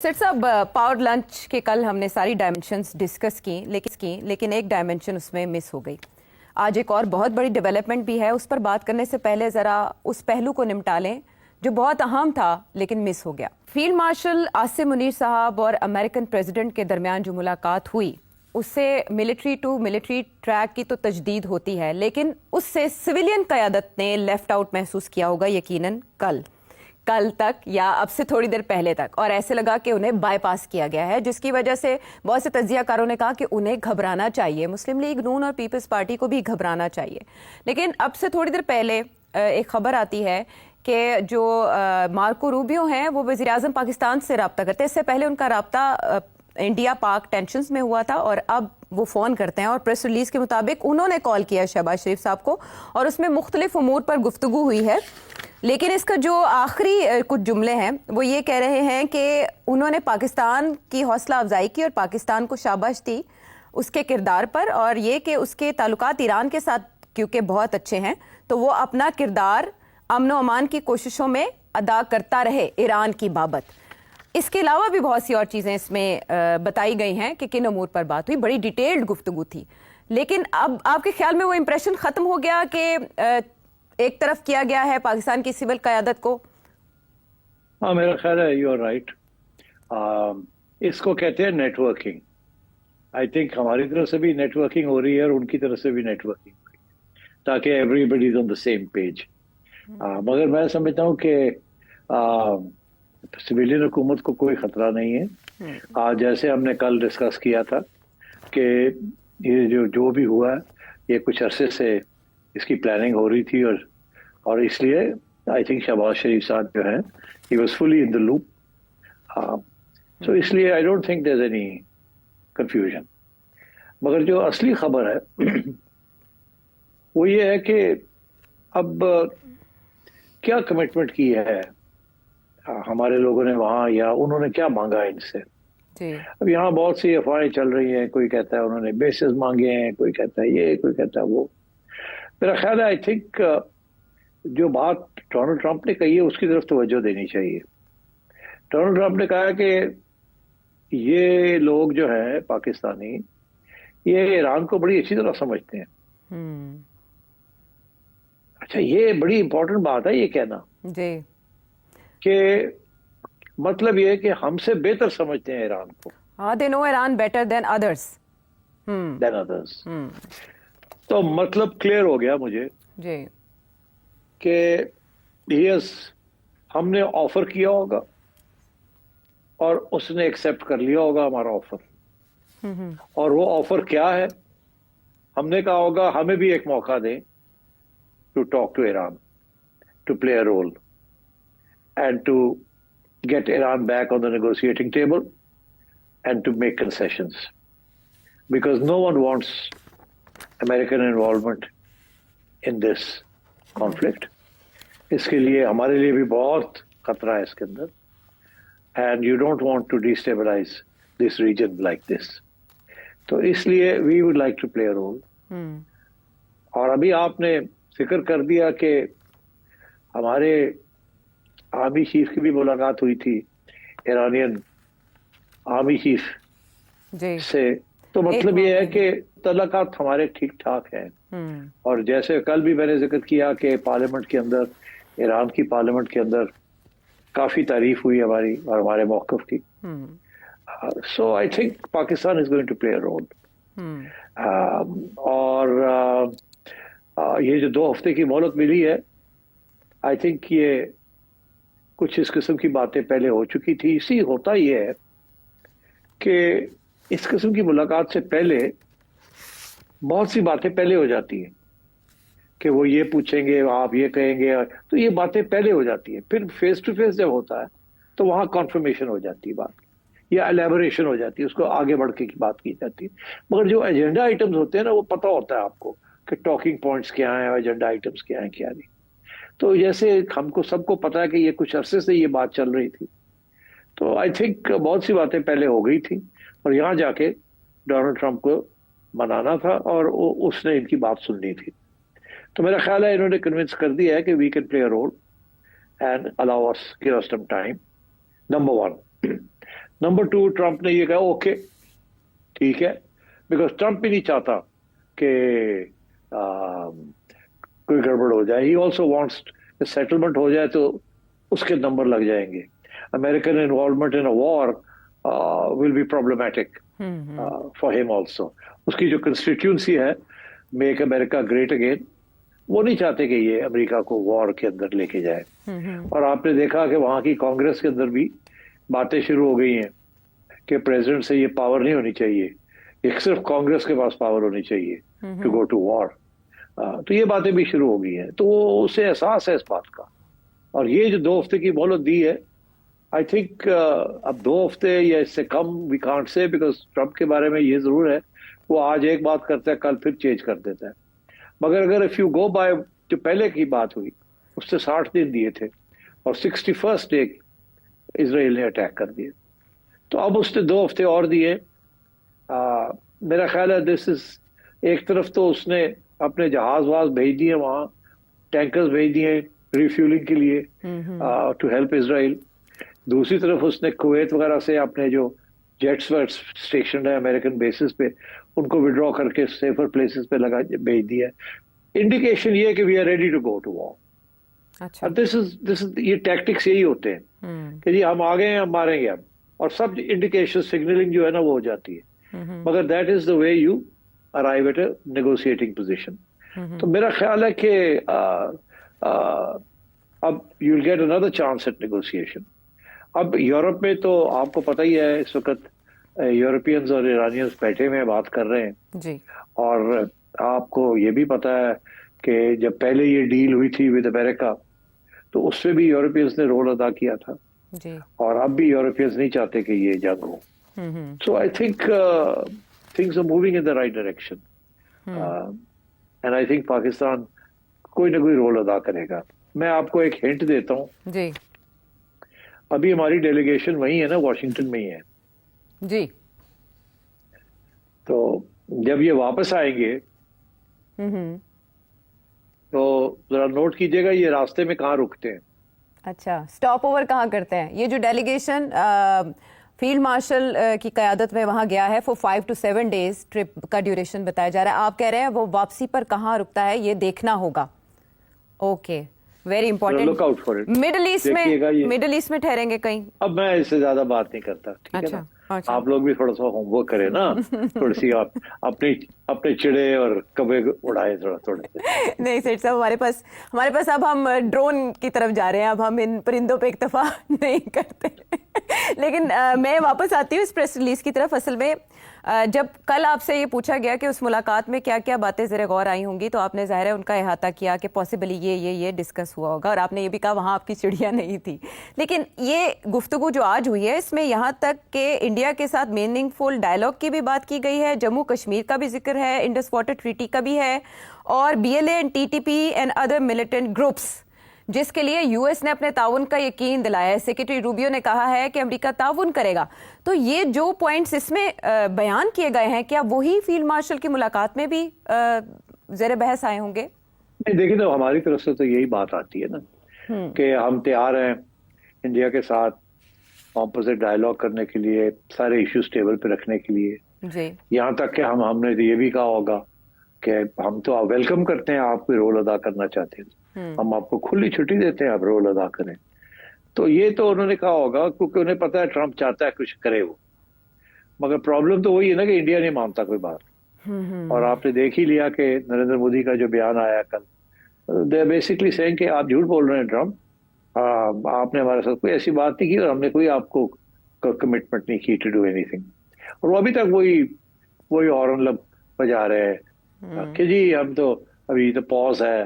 Sir साहब, power lunch के कल हमने सारी डायमेंशंस डिस्कस की लेकिन एक डायमेंशन उसमें मिस हो गई। आज एक और बहुत बड़ी डेवलपमेंट भी है, उस पर बात करने से पहले ज़रा उस पहलू को निपटा लें जो बहुत अहम था लेकिन मिस हो गया। फील्ड मार्शल आसिम मुनीर साहब और अमेरिकन प्रेसिडेंट के दरमियान जो मुलाकात हुई उससे मिलिट्री टू मिलिट्री ट्रैक की तो तजदीद होती है, लेकिन उससे सिविलियन क़यादत ने लेफ्ट आउट महसूस किया होगा यकीनन कल तक या अब से थोड़ी देर पहले तक, और ऐसे लगा कि उन्हें बाईपास किया गया है, जिसकी वजह से बहुत से तज्जियाकारों ने कहा कि उन्हें घबराना चाहिए, मुस्लिम लीग नून और पीपल्स पार्टी को भी घबराना चाहिए। लेकिन अब से थोड़ी देर पहले एक खबर आती है कि जो मार्को रूबियो हैं वो वज़ीर आज़म पाकिस्तान से रब्ता करते हैं। इससे पहले उनका रब्ता इंडिया पाक टेंशन्स में हुआ था और अब वो फ़ोन करते हैं और प्रेस रिलीज़ के मुताबिक उन्होंने कॉल किया शहबाज शरीफ साहब को और उसमें मुख्तलिफ उमूर पर गुफ्तगू हुई है। लेकिन इसका जो आखिरी कुछ जुमले हैं वो ये कह रहे हैं कि उन्होंने पाकिस्तान की हौसला अफजाई की और पाकिस्तान को शाबाश दी उसके किरदार पर, और ये कि उसके ताल्लुकात ईरान के साथ क्योंकि बहुत अच्छे हैं तो वो अपना किरदार अमन व अमान की कोशिशों में अदा करता रहे ईरान की बाबत। इसके अलावा भी बहुत सी और चीज़ें इसमें बताई गई हैं कि किन अमूर पर बात हुई, बड़ी डिटेल्ड गुफ्तगू थी। लेकिन अब आपके ख्याल में वो इम्प्रेशन ख़त्म हो गया कि एक तरफ किया गया है पाकिस्तान की सिविल क़यादत को? हाँ, मेरा ख्याल है यू आर राइट। इसको कहते हैं नेटवर्किंग। आई थिंक हमारी तरफ से भी नेटवर्किंग हो रही है और उनकी तरफ से भी नेटवर्किंग हो रही है ताकि everybody is on the same page. मगर मैं समझता हूँ कि सिविलियन हुकूमत को कोई खतरा नहीं है। जैसे हमने कल डिस्कस किया था कि ये जो भी हुआ है ये कुछ अरसे से इसकी प्लानिंग हो रही थी और इसलिए आई थिंक शहबाज शरीफ साहब जो है he was fully in the loop. So इसलिए I don't think there is any confusion. मगर जो असली खबर है वो ये है कि अब क्या कमिटमेंट की है हमारे लोगों ने वहां, या उन्होंने क्या मांगा है इनसे। अब यहाँ बहुत सी अफवाहें चल रही हैं, कोई कहता है उन्होंने बेसिस मांगे हैं, कोई कहता है ये, कोई कहता है वो। मेरा ख्याल है आई थिंक जो बात डोनाल्ड ट्रंप ने कही है उसकी तरफ तवज्जो देनी चाहिए। डोनाल्ड ट्रंप ने कहा कि ये लोग जो है पाकिस्तानी ये ईरान को बड़ी अच्छी तरह समझते हैं। अच्छा, ये बड़ी इंपॉर्टेंट बात है ये कहना जी, कि मतलब ये कि हमसे बेहतर समझते हैं ईरान को। हाँ, they know Iran better than others. तो मतलब क्लियर हो गया मुझे जी कि यस, हमने ऑफर किया होगा और उसने एक्सेप्ट कर लिया होगा हमारा ऑफर। और वो ऑफर क्या है, हमने कहा होगा हमें भी एक मौका दें to talk to Iran, to play a role and to get Iran back on the negotiating table and to make concessions, because no one wants American involvement in this conflict. इसके लिए हमारे लिए भी बहुत खतरा है इसके अंदर, and you don't want to destabilize this region like this. तो इसलिए we would like to play a role. और अभी आपने जिक्र कर दिया कि हमारे आर्मी चीफ की भी मुलाकात हुई थी ईरानियन आर्मी चीफ से, तो मतलब ये है कि तल्लुकात हमारे ठीक ठाक हैं। और जैसे कल भी मैंने जिक्र किया कि पार्लियामेंट के अंदर, ईरान की पार्लियामेंट के अंदर काफी तारीफ हुई हमारी और हमारे मौक़िफ़ की। So I think Pakistan is going to play a role. और ये जो 2 हफ्ते की मोहलत मिली है, आई थिंक ये कुछ इस किस्म की बातें पहले हो चुकी थी। इसी होता ही है कि इस किस्म की मुलाकात से पहले बहुत सी बातें पहले हो जाती हैं कि वो ये पूछेंगे, आप ये कहेंगे, तो ये बातें पहले हो जाती है। फिर फेस टू फेस जब होता है तो वहाँ कॉन्फर्मेशन हो जाती है बात, या एलेबोरेशन हो जाती है, उसको आगे बढ़ के की बात की जाती है। मगर जो एजेंडा आइटम्स होते हैं ना, वो पता होता है आपको कि टॉकिंग पॉइंट्स क्या हैं, एजेंडा आइटम्स क्या हैं, क्या नहीं। तो जैसे हमको सबको पता है कि ये कुछ अरसे से ये बात चल रही थी, तो आई थिंक बहुत सी बातें पहले हो गई थी और यहाँ जाके डोनाल्ड ट्रंप को मनाना था और उसने इनकी बात सुननी थी। तो मेरा ख्याल है इन्होंने कन्विंस कर दिया है कि we can play a role and allow us, give us some time, number 1। Number 2, Trump ने ये कहा ओके ठीक है, बिकॉज ट्रंप भी नहीं चाहता कि कोई गड़बड़ हो जाए। ही ऑल्सो वॉन्ट्स सेटलमेंट हो जाए तो उसके नंबर लग जाएंगे। American involvement in a war will be problematic for him also. उसकी जो कंस्टिट्यूंसी है मेक अमेरिका ग्रेट अगेन, वो नहीं चाहते कि ये अमेरिका को वॉर के अंदर लेके जाए। और आपने देखा कि वहां की कांग्रेस के अंदर भी बातें शुरू हो गई हैं कि प्रेसिडेंट से ये पावर नहीं होनी चाहिए, एक सिर्फ कांग्रेस के पास पावर होनी चाहिए टू गो टू वॉर। तो ये बातें भी शुरू हो गई हैं, तो वो उसे एहसास है इस बात का। और ये जो 2 हफ्ते की मोहलत दी है, आई थिंक अब 2 हफ्ते या इससे कम we can't say, because Trump के बारे में ये जरूर है वो आज एक बात करता है कल फिर चेंज कर देता है। मगर अगर इफ यू गो बाय जो पहले की बात हुई उससे 60 दिन दिए थे और 61st डे इसराइल ने अटैक कर दिए, तो अब उसने 2 हफ्ते और दिए। मेरा ख्याल है दिस इज, एक तरफ तो उसने अपने जहाज वहाज भेज दिए, वहां टैंकर्स भेज दिए रिफ्यूलिंग के लिए टू हेल्प इसराइल। दूसरी तरफ उसने कुवैत वगैरह से अपने जो जेट्स स्टेशन है अमेरिकन बेसिस पे उनको विड्रॉ करके सेफर प्लेसेस पे लगा भेज दिया। इंडिकेशन ये है कि we are ready to go to war. अच्छा। दिस इज ये टैक्टिक्स यही होते हैं कि जी हम आ गए हैं, हम मारेंगे अब, और सब इंडिकेशन सिग्नलिंग जो है ना वो हो जाती है। मगर that is the way you arrive at a negotiating position. तो मेरा ख्याल है कि अब you will get another chance at negotiation. अब यूरोप में तो आपको पता ही है इस वक्त यूरोपियंस और ईरानियंस बैठे हुए बात कर रहे हैं जी। और आपको ये भी पता है कि जब पहले ये डील हुई थी विद अमेरिका तो उससे भी यूरोपियंस ने रोल अदा किया था जी। और अब भी यूरोपियंस नहीं चाहते कि ये जंग हो। So I think things are moving in the right direction and I think Pakistan कोई ना कोई रोल अदा करेगा। मैं आपको एक हिंट देता हूँ जी। अभी हमारी डेलीगेशन वही है ना, वॉशिंगटन में ही है जी। तो जब ये वापस आएंगे तो जरा नोट कीजिएगा ये रास्ते में कहाँ रुकते हैं। अच्छा, स्टॉप ओवर कहाँ करते हैं? ये जो डेलीगेशन फील्ड मार्शल की क़यादत में वहाँ गया है फॉर 5 to 7 days ट्रिप का ड्यूरेशन बताया जा रहा है। आप कह रहे हैं वो वापसी पर कहाँ रुकता है ये देखना होगा। Okay, very important. Look out for it. Middle east में ठहरेंगे कहीं। अब मैं इससे ज्यादा बात नहीं करता, ठीक है ना। अच्छा। आप लोग भी थोड़ा सा होमवर्क करें ना, थोड़ी सी आप अपने चिड़े और कब्बे उड़ाए थोड़े से। नहीं सेठ साहब, हमारे पास अब हम ड्रोन की तरफ जा रहे हैं। अब हम इन परिंदों पे इक्तफा नहीं करते। लेकिन मैं वापस आती हूँ इस प्रेस रिलीज की तरफ। असल में जब कल आपसे ये पूछा गया कि उस मुलाकात में क्या क्या बातें ज़रा गौर आई होंगी, तो आपने ज़ाहिर है उनका अहाता किया कि पॉसिबली ये डिस्कस हुआ होगा, और आपने ये भी कहा वहाँ आपकी चिड़िया नहीं थी। लेकिन ये गुफ्तगू जो आज हुई है इसमें यहाँ तक कि इंडिया के साथ मीनिंगफुल डायलॉग की भी बात की गई है, जम्मू कश्मीर का भी जिक्र है, इंडस वाटर ट्रीटी का भी है, और BLA and TTP and other militant groups जिसके लिए यूएस ने अपने ताउन का यकीन दिलाया है। सेक्रेटरी रूबियो ने कहा है कि अमेरिका ताउन करेगा। तो ये जो पॉइंट्स इसमें बयान किए गए हैं, क्या वही फील्ड मार्शल की मुलाकात में भी ज़ेर बहस आए होंगे? नहीं, देखिए तो हमारी तरफ से तो यही बात आती है ना कि हम तैयार हैं इंडिया के साथ ऑपोजिट डायलॉग करने के लिए, सारे इश्यूज टेबल पे रखने के लिए जी। यहाँ तक कि हमने तो ये भी कहा होगा कि हम तो वेलकम करते हैं, आप कोई रोल अदा करना चाहते हैं हम आपको खुली छुट्टी देते हैं, आप रोल अदा करें। तो ये तो उन्होंने कहा होगा क्योंकि उन्हें पता है ट्रंप चाहता है कुछ करे वो। मगर प्रॉब्लम तो वही है ना कि इंडिया नहीं मानता कोई बात। और आपने देख ही लिया कि नरेंद्र मोदी का जो बयान आया कल, दे बेसिकली सेइंग कि आप झूठ बोल रहे हैं ट्रंप, आपने हमारे साथ कोई ऐसी बात नहीं की और हमने कोई आपको कमिटमेंट नहीं की टू डू एनीथिंग। और वो अभी तक वही हॉर्न बजा रहे हैं कि जी हम तो अभी तो पॉज है,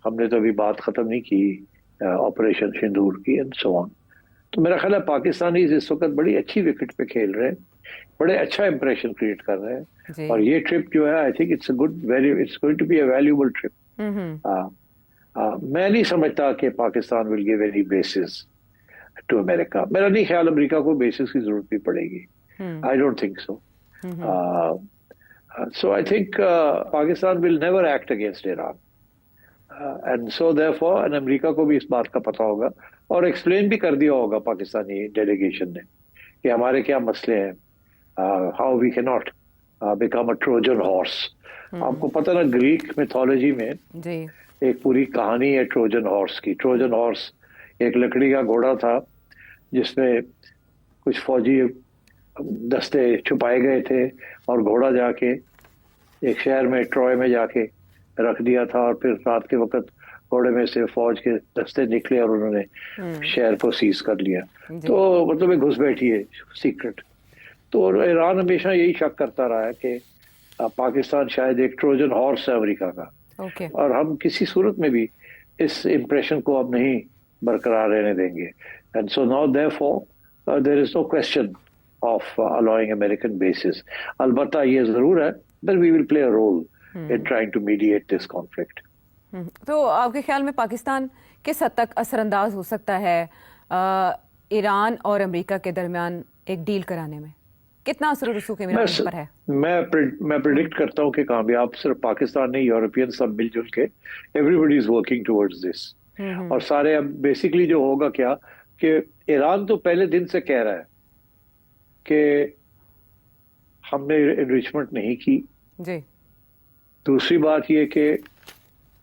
हमने तो अभी बात खत्म नहीं की ऑपरेशन सिंदूर की एंड सो ऑन। तो मेरा ख्याल है पाकिस्तानी इस वक्त बड़ी अच्छी विकेट पे खेल रहे हैं, बड़े अच्छा इंप्रेशन क्रिएट कर रहे हैं। और ये ट्रिप जो है I think it's going to be a valuable trip. मैं नहीं समझता कि Pakistan will give any bases to America. मेरा नहीं ख्याल अमेरिका को बेसिस की जरूरत भी पड़ेगी। आई don't think so. So I think Pakistan will never act against Iran. And so therefore, America को भी इस बात का पता होगा और एक्सप्लेन भी कर दिया होगा पाकिस्तानी डेलीगेशन ने कि हमारे क्या मसले हैं, how we can not become a Trojan horse. आपको पता ना, ग्रीक मिथोलॉजी में जी। एक पूरी कहानी है ट्रोजन हॉर्स की। ट्रोजन हॉर्स एक लकड़ी का घोड़ा था जिसमें कुछ फौजी दस्ते छुपाए गए थे, और घोड़ा जाके एक शहर में, ट्रॉय में जाके रख दिया था, और फिर रात के वक्त घोड़े में से फौज के दस्ते निकले और उन्होंने शहर को सीज कर लिया। जी। तो मतलब एक घुसपैठी है, सीक्रेट। तो ईरान हमेशा यही शक करता रहा है कि पाकिस्तान शायद एक ट्रोजन हॉर्स है अमेरिका का, ओके। और हम किसी सूरत में भी इस इम्प्रेशन को अब नहीं बरकरार रहने देंगे। And so now therefore there is no question of allowing American bases. अलबत्ता ये जरूर है that we will play a role in trying to mediate this conflict. तो आपके ख्याल में पाकिस्तान किस हद तक असरअंदाज हो सकता है ईरान और अमेरिका के दरमियान एक डील कराने में? कितना असर और रसूख ईरान पर है? मैं प्रिडिक्ट करता हूँ कि कामयाब सिर्फ पाकिस्तान नहीं, यूरोपियन सब मिलजुल के, everybody is working towards this. और सारे अब बेसिकली जो होगा क्या, कि ईरान तो पहले दिन से कह रहा है कि हमने एनरिचमेंट नहीं की। जी। दूसरी बात ये कि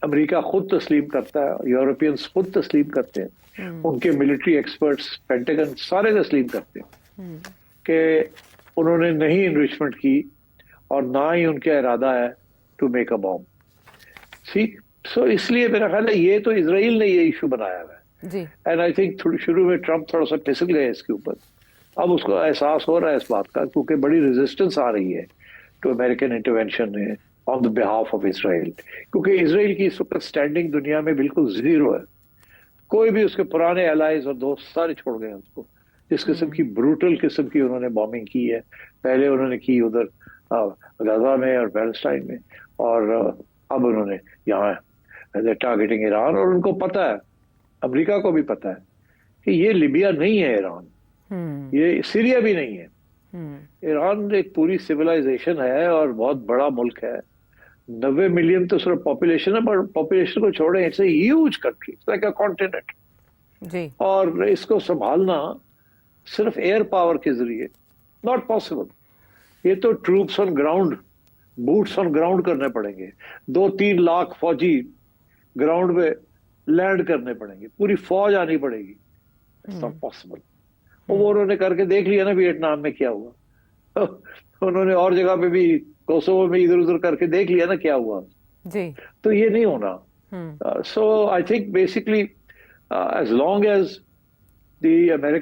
अमेरिका खुद तस्लीम करता है, यूरोपियंस खुद तस्लीम करते हैं, उनके मिलिट्री एक्सपर्ट्स, पेंटागन सारे तस्लीम करते हैं कि उन्होंने नहीं एनरिचमेंट की और ना ही उनका इरादा है टू मेक अ बॉम्ब। ठीक, सो इसलिए मेरा ख्याल है ये तो इजराइल ने ये इशू बनाया हुआ है। जी। एंड आई थिंक शुरू में ट्रंप थोड़ा सा फिसल गए इसके ऊपर, अब उसको एहसास हो रहा है इस बात का, क्योंकि बड़ी रेजिस्टेंस आ रही है to American intervention on the behalf of Israel. क्योंकि इसराइल की इस वक्त स्टैंडिंग दुनिया में बिल्कुल जीरो है। कोई भी उसके पुराने एलाइज और दोस्त सारे छोड़ गए उसको। जिस किस्म की ब्रूटल किस्म की उन्होंने बॉम्बिंग की है, पहले उन्होंने की उधर गाजा में और पैलेस्टाइन में, और अब उन्होंने यहाँ टारगेटिंग ईरान। और उनको पता है, अमेरिका को भी पता है कि ये लिबिया नहीं है ईरान, ये सीरिया भी नहीं है। ईरान एक पूरी सिविलाइजेशन है और बहुत बड़ा मुल्क है। 90 मिलियन तो सिर्फ पॉपुलेशन है, पर पॉपुलेशन को छोड़े it's a huge country, like a continent. जी। और इसको संभालना सिर्फ एयर पावर के जरिए नॉट पॉसिबल। ये तो troops on ground, boots on ground करने पड़ेंगे। 2-3 लाख फौजी ग्राउंड में लैंड करने पड़ेंगे, पूरी फौज आनी पड़ेगी। It's not possible. वो उन्होंने करके देख लिया ना, वियतनाम में क्या हुआ। उन्होंने और जगह पे भी, कोसोवो में इधर उधर करके देख लिया ना क्या हुआ। जी। तो ये नहीं होना। So I think basically as long as the American